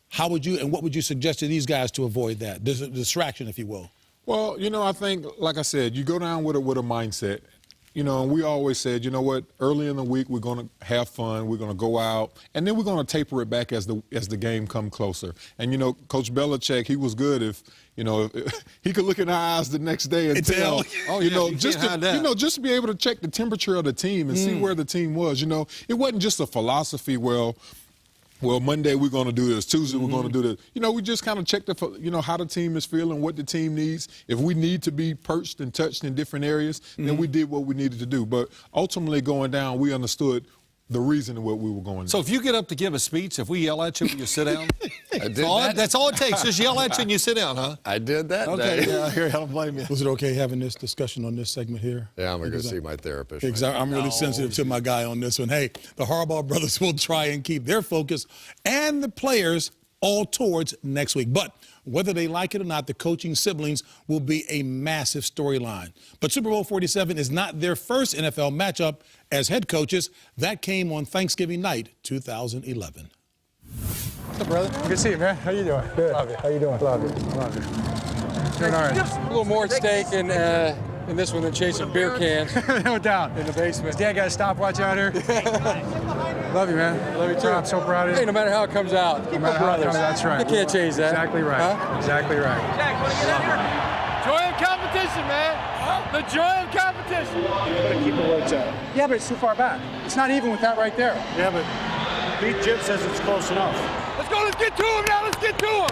How would you, and what would you suggest to these guys to avoid that, this distraction, if you will? Well, you know, I think, like I said, you go down with a mindset. You know, and we always said, you know what, early in the week we're going to have fun, we're going to go out, and then we're going to taper it back as the game come closer. And, you know, Coach Belichick, he was good if he could look in our eyes the next day and tell, just to be able to check the temperature of the team and see where the team was. You know, it wasn't just a philosophy, well, Monday we're going to do this, Tuesday we're going to do this. You know, we just kind of checked how the team is feeling, what the team needs. If we need to be perched and touched in different areas, then we did what we needed to do. But ultimately going down, we understood the reason what we were going. So if you get up to give a speech, if we yell at you, will you sit down? I did that. That's all it takes. Just yell at you and you sit down, huh? I did that Okay, day. yeah, here, I don't blame you. Was it okay having this discussion on this segment here? Yeah, I'm going to go see my therapist. Because I'm really sensitive to my guy on this one. Hey, the Harbaugh brothers will try and keep their focus and the players all towards next week. But whether they like it or not, the coaching siblings will be a massive storyline. But Super Bowl 47 is not their first NFL matchup as head coaches. That came on Thanksgiving night, 2011. What's up, brother? Good to see you, man. How you doing? Good. Love you. How you doing? Love you. Love you. Doing all right. A little more at stake in this one than chasing beer cans. No doubt. In the basement. His dad got a stopwatch out here. Love you, man. Love you too. I'm so proud of you. Hey, no matter how it comes out. No matter how it comes out, that's right. You can't change that. Exactly right. Huh? Exactly right. Jack, want to get out here? Joy of competition, man. The joy of competition. You gotta keep the lights out. Yeah, but it's too far back. It's not even with that right there. Yeah, but Pete Jim says it's close enough. Let's go. Let's get to him now. Let's get to him.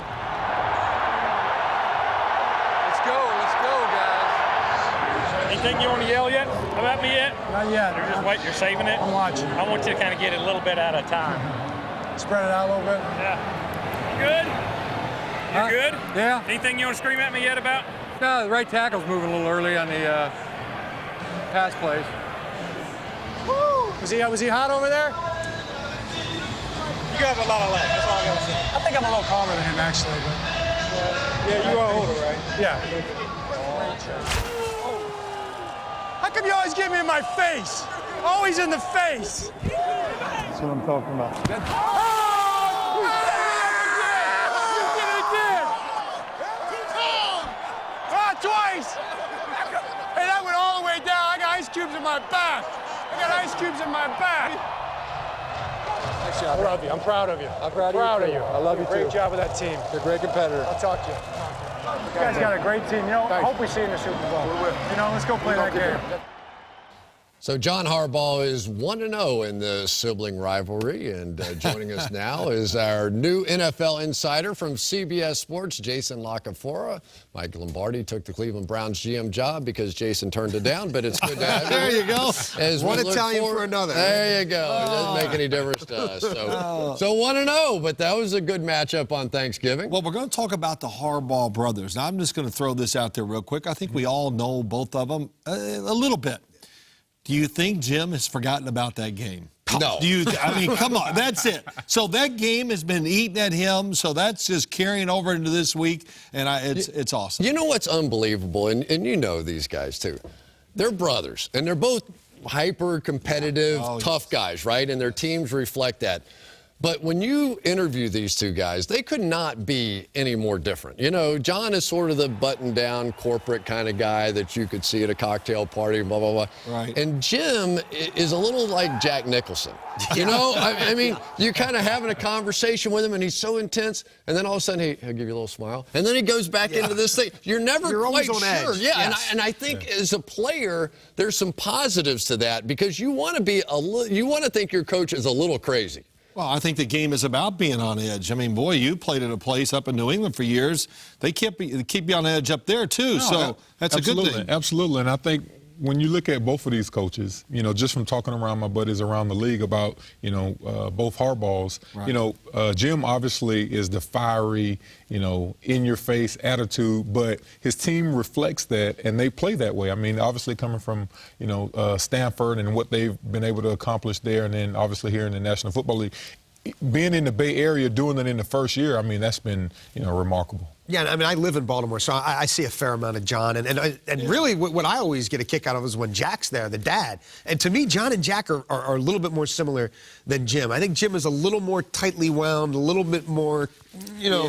Let's go. Let's go, guys. Anything you want to yell yet about me yet? Not yet. You're just waiting. You're saving it? I'm watching. I want you to kind of get it a little bit at a time. Spread it out a little bit. Yeah. You good? You good? Yeah. Anything you want to scream at me yet about? No, the right tackle's moving a little early on the pass plays. Woo! Was he hot over there? You have a lot of legs. That's all I got to say. I think I'm a little calmer than him, actually. But... Yeah, you are older, right? Yeah. How come you always get me in my face? Always in the face. That's what I'm talking about. Twice! Hey, that went all the way down. I got ice cubes in my back. Nice job. I love you. I'm proud of you. I'm proud of you. I love you too. Great job with that team. You're a great competitor. I'll talk to you. You guys got a great team. You know, I hope we see you in the Super Bowl. You know, let's go play that game. So John Harbaugh is 1-0 in the sibling rivalry, and joining us now is our new NFL insider from CBS Sports, Jason La Canfora. Mike Lombardi took the Cleveland Browns GM job because Jason turned it down, but it's good to have you. There you go. One Italian for another. There you go. It doesn't make any difference to us. So 1-0, but that was a good matchup on Thanksgiving. Well, we're going to talk about the Harbaugh brothers. Now, I'm just going to throw this out there real quick. I think we all know both of them a little bit. Do you think Jim has forgotten about that game? No. I mean, come on. That's it. So that game has been eating at him, so that's just carrying over into this week, and it's awesome. You know what's unbelievable, and you know these guys too. They're brothers, and they're both hyper-competitive, tough guys, right? And their teams reflect that. But when you interview these two guys, they could not be any more different. You know, John is sort of the button-down corporate kind of guy that you could see at a cocktail party, blah, blah, blah. Right. And Jim is a little like Jack Nicholson. You know, I mean, you're kind of having a conversation with him, and he's so intense, and then all of a sudden he'll give you a little smile, and then he goes back into this thing. You're never quite always on sure. edge. Yeah, Yes. and I think as a player, there's some positives to that because you want to think your coach is a little crazy. Well, I think the game is about being on edge. I mean, boy, you played at a place up in New England for years. They keep you on edge up there, too. So that's a good thing. Absolutely. And I think when you look at both of these coaches, you know, just from talking around my buddies around the league about, you know, both Harbaughs, Right. you know, Jim obviously is the fiery, you know, in-your-face attitude, but his team reflects that, and they play that way. I mean, obviously coming from, you know, Stanford and what they've been able to accomplish there, and then obviously here in the National Football League. Being in the Bay Area, doing it in the first year, I mean, that's been, you know, remarkable. Yeah, I mean, I live in Baltimore, so I see a fair amount of John. And really what I always get a kick out of is when Jack's there, the dad. And to me, John and Jack are a little bit more similar than Jim. I think Jim is a little more tightly wound, a little bit more, you know,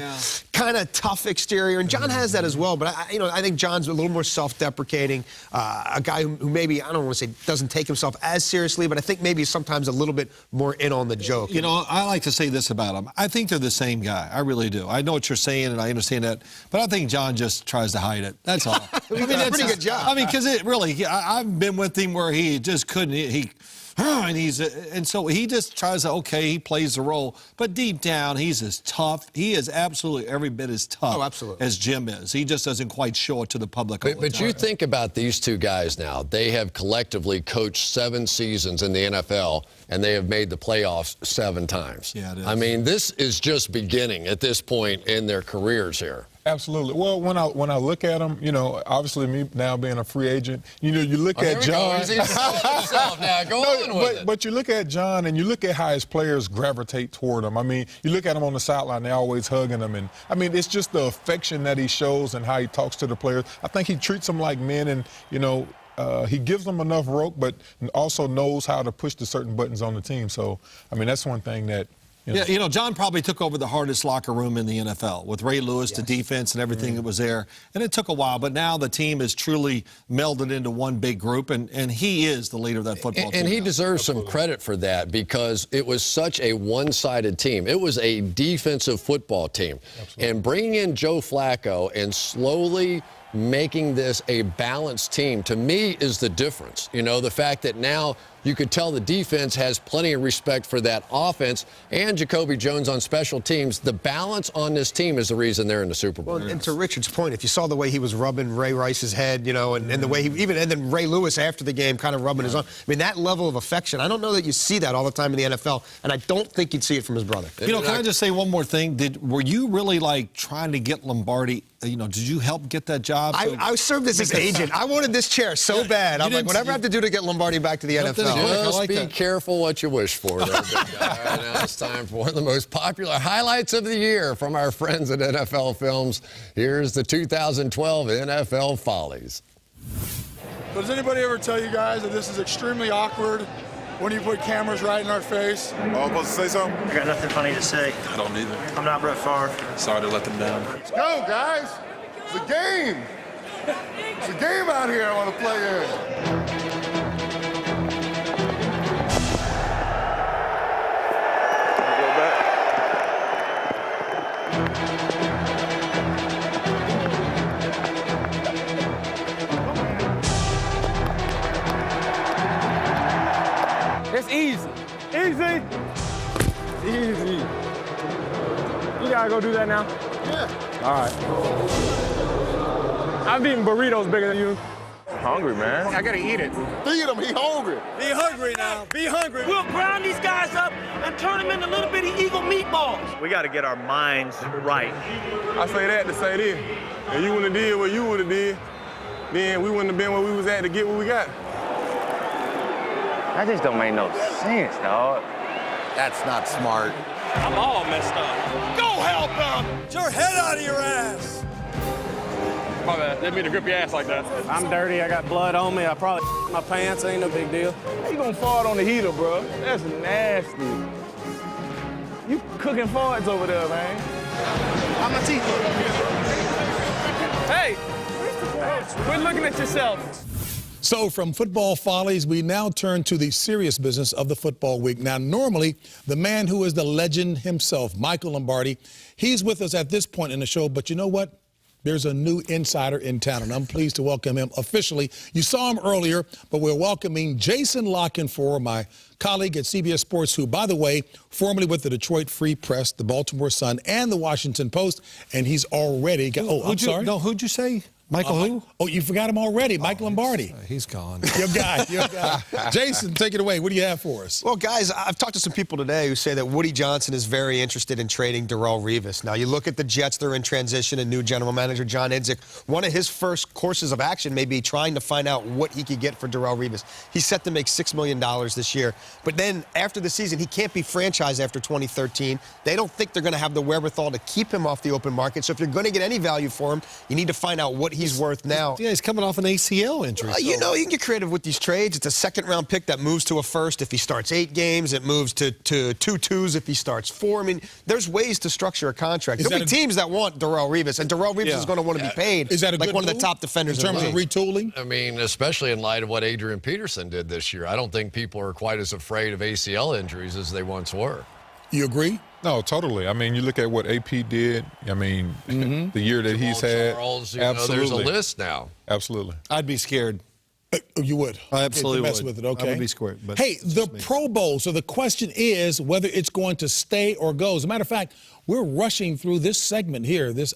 kind of tough exterior. And John has that as well. But, I think John's a little more self-deprecating, a guy who maybe, I don't want to say doesn't take himself as seriously, but I think maybe sometimes a little bit more in on the joke. You know, I like to say this about him. I think they're the same guy. I really do. I know what you're saying, and I understand that. But I think John just tries to hide it. That's all. I mean, that's a pretty good job. I mean, because it really, I've been with him where he just couldn't. and so he just tries to, okay, he plays the role, but deep down he's as tough. He is absolutely every bit as tough as Jim is. He just doesn't quite show it to the public. But you think about these two guys now. They have collectively coached 7 seasons in the NFL, and they have made the playoffs 7 times. Yeah, it is. I mean, this is just beginning at this point in their careers here. Absolutely. Well, when I look at him, you know, obviously me now being a free agent, you know, you look at John. He's himself now. Go on with it. But you look at John and you look at how his players gravitate toward him. I mean, you look at him on the sideline, they're always hugging him. And, I mean, it's just the affection that he shows and how he talks to the players. I think he treats them like men and, you know, he gives them enough rope, but also knows how to push the certain buttons on the team. So, I mean, that's one thing that, yeah, you know, John probably took over the hardest locker room in the NFL with Ray Lewis, the defense, and everything that was there. And it took a while, but now the team is truly melded into one big group, and he is the leader of that football team. And he deserves some credit for that because it was such a one-sided team. It was a defensive football team. Absolutely. And bringing in Joe Flacco and slowly making this a balanced team, to me, is the difference. You know, the fact that now you could tell the defense has plenty of respect for that offense and Jacoby Jones on special teams. The balance on this team is the reason they're in the Super Bowl. Well, and to Richard's point, if you saw the way he was rubbing Ray Rice's head, you know, and the way he even, and then Ray Lewis after the game kind of rubbing his arm. I mean, that level of affection, I don't know that you see that all the time in the NFL, and I don't think you'd see it from his brother. You know, can I just say one more thing? Were you really, like, trying to get Lombardi, you know, did you help get that job? I served as his agent. I wanted this chair so bad. I'm like, whatever I have to do to get Lombardi back to the NFL. Just be careful what you wish for. There, big guy. All right, now it's time for one of the most popular highlights of the year from our friends at NFL Films. Here's the 2012 NFL Follies. So does anybody ever tell you guys that this is extremely awkward when you put cameras right in our face? Oh, I'm supposed to say something? I got nothing funny to say. I don't either. I'm not Brett Favre. Sorry to let them down. Let's go, guys. It's a game. It's a game out here I want to play in. It's easy. Easy. Easy. You gotta go do that now? Yeah. All right. I'm eating burritos bigger than you. I'm hungry, man. I gotta eat it. Feed him. He hungry. Be hungry now. Be hungry. We'll ground these guys up and turn them into little bitty Eagle meatballs. We got to get our minds right. I say that to say this. If you wouldn't have did what you would have did, then we wouldn't have been where we was at to get what we got. That just don't make no sense, dog. That's not smart. I'm all messed up. Go help him! Get your head out of your ass! My bad. Didn't mean to grip your ass like that. I'm dirty. I got blood on me. I probably my pants. Ain't no big deal. How you gonna fart on the heater, bro? That's nasty. You cooking farts over there, man. How my teeth look? Hey! Quit looking at yourself. So from football follies, we now turn to the serious business of the football week. Now, normally, the man who is the legend himself, Michael Lombardi, he's with us at this point in the show. But you know what? There's a new insider in town, and I'm pleased to welcome him officially. You saw him earlier, but we're welcoming Jason Lockenfor, my colleague at CBS Sports, who, by the way, formerly with the Detroit Free Press, the Baltimore Sun, and the Washington Post, and he's already got... Oh, I'm sorry? No, who'd you say? Michael who? Oh, you forgot him already. Michael Lombardi. He's gone. Your guy. Jason, take it away. What do you have for us? Well, guys, I've talked to some people today who say that Woody Johnson is very interested in trading Darrelle Revis. Now, you look at the Jets, they're in transition, and new general manager John Idzik. One of his first courses of action may be trying to find out what he could get for Darrelle Revis. He's set to make $6 million this year. But then after the season, he can't be franchised after 2013. They don't think they're going to have the wherewithal to keep him off the open market. So if you're going to get any value for him, you need to find out what he's worth now. Yeah, he's coming off an ACL injury. You know, you can get creative with these trades. It's a second-round pick that moves to a first if he starts 8 games. It moves to 2 twos if he starts 4. I mean, there's ways to structure a contract. There'll be teams that want Darrelle Revis, and Darrelle Revis is going to want to be paid. Is that a like good one of the move top defenders in terms of retooling? I mean, especially in light of what Adrian Peterson did this year. I don't think people are quite as afraid of ACL injuries as they once were. You agree? No, totally. I mean, you look at what AP did. I mean, the year that he's had. Charles, absolutely. There's a list now. Absolutely. I'd be scared. You would? I absolutely mess would. with it, okay? I would be square. But hey, the Pro Bowl. So the question is whether it's going to stay or go. As a matter of fact, we're rushing through this segment here, this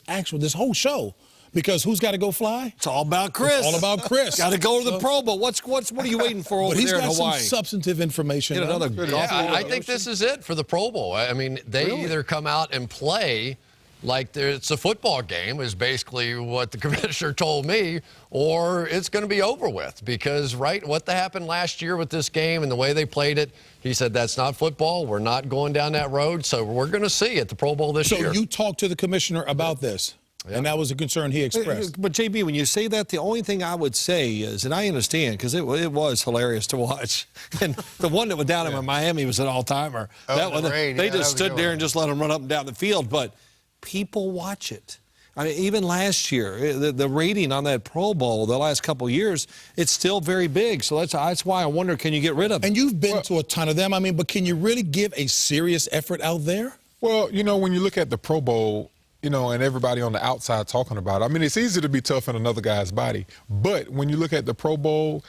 whole show. Because who's got to go fly? It's all about Chris. It's all about Chris. Got to go to the Pro Bowl. What are you waiting for over there in Hawaii? He's got some substantive information. Get another I think this is it for the Pro Bowl. I mean, they either come out and play like it's a football game, is basically what the commissioner told me, or it's going to be over with. Because, what happened last year with this game and the way they played it, he said that's not football. We're not going down that road. So we're going to see at the Pro Bowl this year. So you talked to the commissioner about this? Yeah. And that was a concern he expressed. But, JB, when you say that, the only thing I would say is, and I understand, because it was hilarious to watch. And the one that went down in Miami was an all-timer. They just stood there and just let them run up and down the field. But people watch it. I mean, even last year, the rating on that Pro Bowl the last couple of years, it's still very big. So that's why I wonder, can you get rid of it? And you've been to a ton of them. I mean, but can you really give a serious effort out there? Well, when you look at the Pro Bowl, and everybody on the outside talking about it. I mean, it's easy to be tough in another guy's body. But when you look at the Pro Bowl,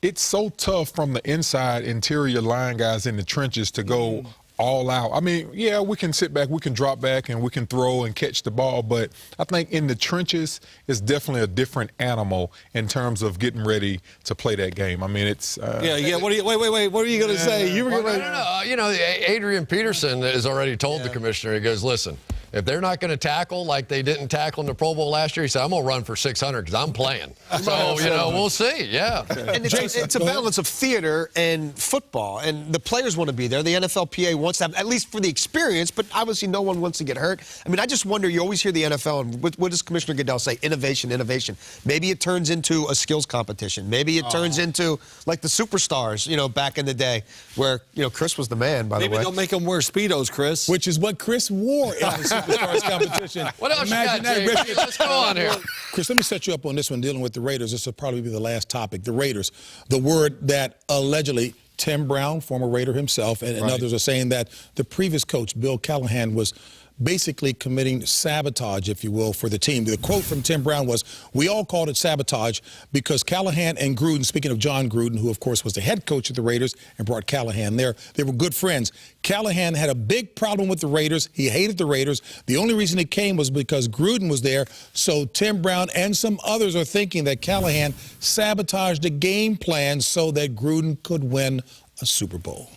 it's so tough from the inside interior line guys in the trenches to go all out. I mean, yeah, we can sit back, we can drop back, and we can throw and catch the ball. But I think in the trenches, it's definitely a different animal in terms of getting ready to play that game. I mean, it's... Wait. What are you going to say? You were no. Adrian Peterson has already told the commissioner, he goes, listen, if they're not going to tackle like they didn't tackle in the Pro Bowl last year, he said, I'm going to run for 600 because I'm playing. So, we'll see. Yeah. And it's a balance of theater and football. And the players want to be there. The NFLPA wants to have, at least for the experience, but obviously no one wants to get hurt. I mean, I just wonder, you always hear the NFL, and what does Commissioner Goodell say? Innovation, innovation. Maybe it turns into a skills competition. Maybe it turns into, like the Superstars, back in the day, where, Chris was the man, by the way. Maybe they'll make them wear Speedos, Chris. Which is what Chris wore in the Superstars competition. What else you got, Jay? Let's go on here. Chris, let me set you up on this one, dealing with the Raiders. This will probably be the last topic. The Raiders, the word that allegedly Tim Brown, former Raider himself, and others are saying that the previous coach, Bill Callahan, was basically committing sabotage, if you will, for the team. The quote from Tim Brown was, we all called it sabotage because Callahan and Gruden, speaking of John Gruden, who, of course, was the head coach of the Raiders and brought Callahan there, they were good friends. Callahan had a big problem with the Raiders. He hated the Raiders. The only reason he came was because Gruden was there. So Tim Brown and some others are thinking that Callahan sabotaged the game plan so that Gruden could win a Super Bowl.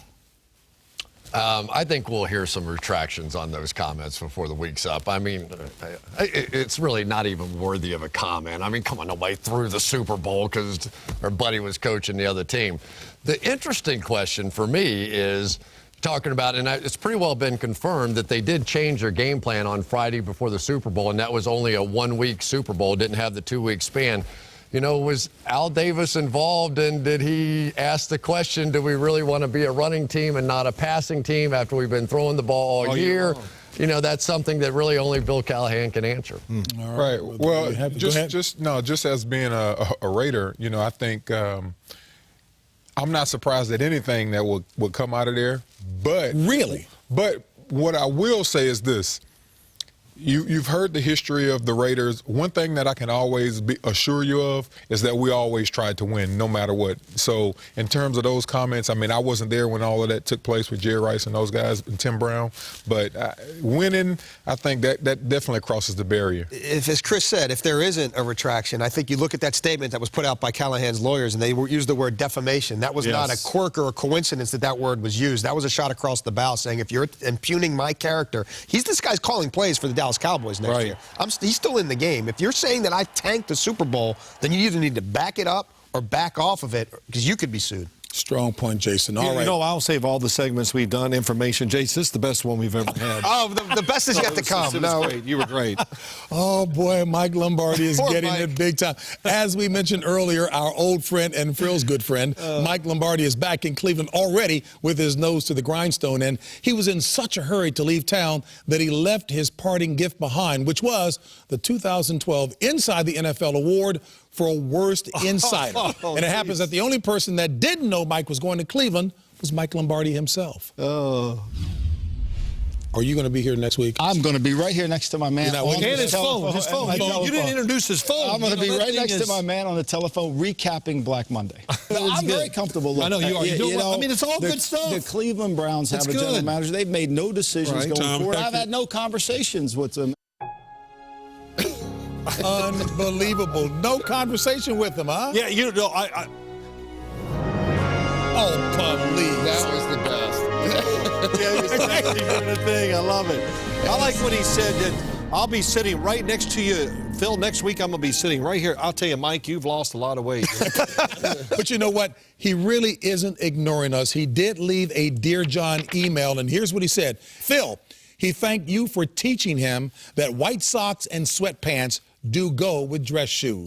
I think we'll hear some retractions on those comments before the week's up. I mean, it's really not even worthy of a comment. I mean, come on, nobody threw the Super Bowl because our buddy was coaching the other team. The interesting question for me is talking about, and it's pretty well been confirmed that they did change their game plan on Friday before the Super Bowl, and that was only a 1-week Super Bowl, didn't have the 2-week span. Was Al Davis involved, and did he ask the question, do we really want to be a running team and not a passing team after we've been throwing the ball all year? That's something that really only Bill Callahan can answer. All right. Well, just as being a Raider, I think I'm not surprised at anything that would come out of there. But what I will say is this. You've heard the history of the Raiders. One thing that I can always assure you of is that we always tried to win, no matter what. So in terms of those comments, I mean, I wasn't there when all of that took place with Jerry Rice and those guys and Tim Brown. But winning, I think that definitely crosses the barrier. If, as Chris said, if there isn't a retraction, I think you look at that statement that was put out by Callahan's lawyers, and they used the word defamation. That was not a quirk or a coincidence that word was used. That was a shot across the bow saying, if you're impugning my character, this guy's calling plays for the Dallas Cowboys next year. He's still in the game. If you're saying that I tanked the Super Bowl, then you either need to back it up or back off of it, because you could be sued. Strong point, Jason. All right. I'll save all the segments we've done. Information, Jason, this is the best one we've ever had. The best is yet to come. Great. You were great. Oh, boy, Mike Lombardi is getting it big time. As we mentioned earlier, our old friend and Phil's good friend, Mike Lombardi, is back in Cleveland already with his nose to the grindstone. And he was in such a hurry to leave town that he left his parting gift behind, which was the 2012 Inside the NFL Award for Worst Insider. And it happens that the only person that didn't know Mike was going to Cleveland was Mike Lombardi himself. Are you going to be here next week? I'm going to be right here next to my man. And his phone. His phone. You didn't introduce his phone. I'm going to be right next to my man on the telephone recapping Black Monday. I'm very comfortable. I know you are. I mean, it's all good stuff. The Cleveland Browns have a general manager. They've made no decisions going forward. I've had no conversations with them. Unbelievable. No conversation with him, huh? Yeah, you know, Oh, please. That was the best. Yeah, you're sexy for the thing. I love it. I like when he said that I'll be sitting right next to you. Phil, next week I'm going to be sitting right here. I'll tell you, Mike, you've lost a lot of weight. But you know what? He really isn't ignoring us. He did leave a Dear John email, and here's what he said. Phil, he thanked you for teaching him that white socks and sweatpants do go with dress shoes.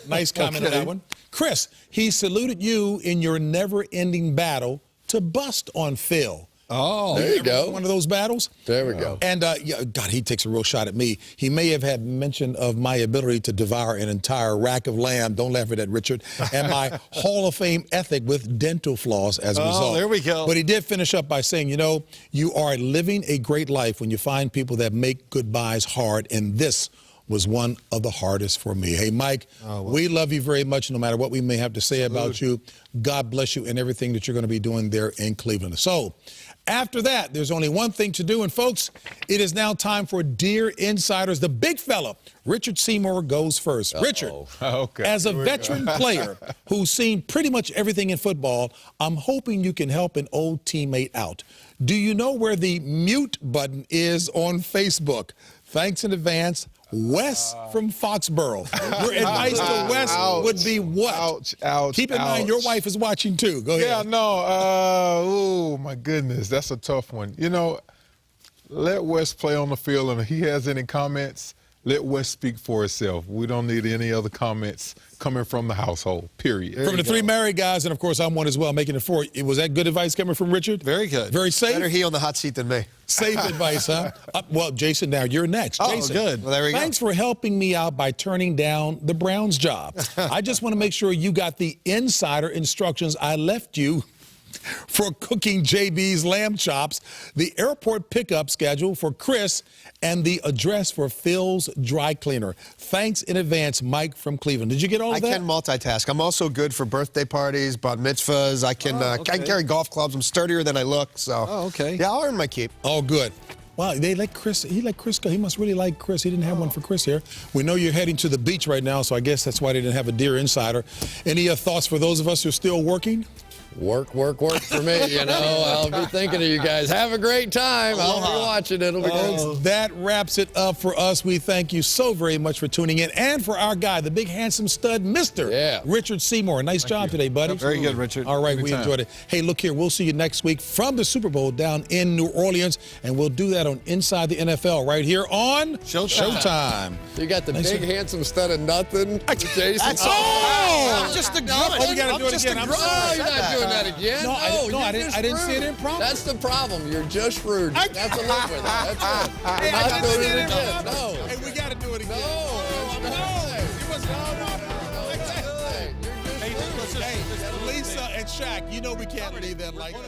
Nice comment on that one. Chris, he saluted you in your never-ending battle to bust on Phil. Oh, there you go. One of those battles. There we go. And, God, he takes a real shot at me. He may have had mention of my ability to devour an entire rack of lamb. Don't laugh at that, Richard. And my Hall of Fame ethic with dental floss as a result. There we go. But he did finish up by saying, you know, you are living a great life when you find people that make goodbyes hard, and this was one of the hardest for me. Hey, Mike, we love you very much, no matter what we may have to say about you. God bless you and everything that you're going to be doing there in Cleveland. So, after that, there's only one thing to do, and folks, it is now time for Dear Insiders. The big fella, Richard Seymour, goes first. Richard, as a veteran player who's seen pretty much everything in football, I'm hoping you can help an old teammate out. Do you know where the mute button is on Facebook? Thanks in advance. Wes from Foxborough. Your advice to Wes would be what? Keep in mind, your wife is watching too. Go ahead. Yeah, no. Oh, my goodness. That's a tough one. You know, let Wes play on the field, and if he has any comments, let Wes speak for himself. We don't need any other comments coming from the household, period. From the three married guys, and of course, I'm one as well, making it four. Was that good advice coming from Richard? Very good. Very safe? Better he on the hot seat than me. Safe advice, huh? Well, Jason, now you're next. Oh, Jason, good. Well, there we go. Thanks for helping me out by turning down the Browns job. I just want to make sure you got the insider instructions I left you for cooking JB's lamb chops, the airport pickup schedule for Chris, and the address for Phil's dry cleaner. Thanks in advance, Mike from Cleveland. Did you get all of that? I can multitask. I'm also good for birthday parties, bat mitzvahs. I can carry golf clubs. I'm sturdier than I look. So, yeah, I'll earn my keep. Oh, good. Wow, they let Chris. He let Chris go. He must really like Chris. He didn't have one for Chris here. We know you're heading to the beach right now, so I guess that's why they didn't have a Dear Insider. Any thoughts for those of us who are still working? Work for me, you know. I'll be thinking of you guys. Have a great time. I'll be watching. It'll be good. That wraps it up for us. We thank you so very much for tuning in. And for our guy, the big handsome stud, Mr. Richard Seymour. Nice job today, buddy. Very good, Richard. All right, we enjoyed it. Hey, look here. We'll see you next week from the Super Bowl down in New Orleans. And we'll do that on Inside the NFL right here on Showtime. You got the big handsome stud of nothing, Jason. I'm just a grunt. Oh, you got to do it again. I'm sorry. You're not doing that again. No, I didn't see it in problem. That's the problem. You're just rude. You have to live with it. That's it. Hey, You're I not didn't doing see it it in again. problem. No. Hey, we got to do it again. No. Hey, Lisa and Shaq, you know we can't leave that like that.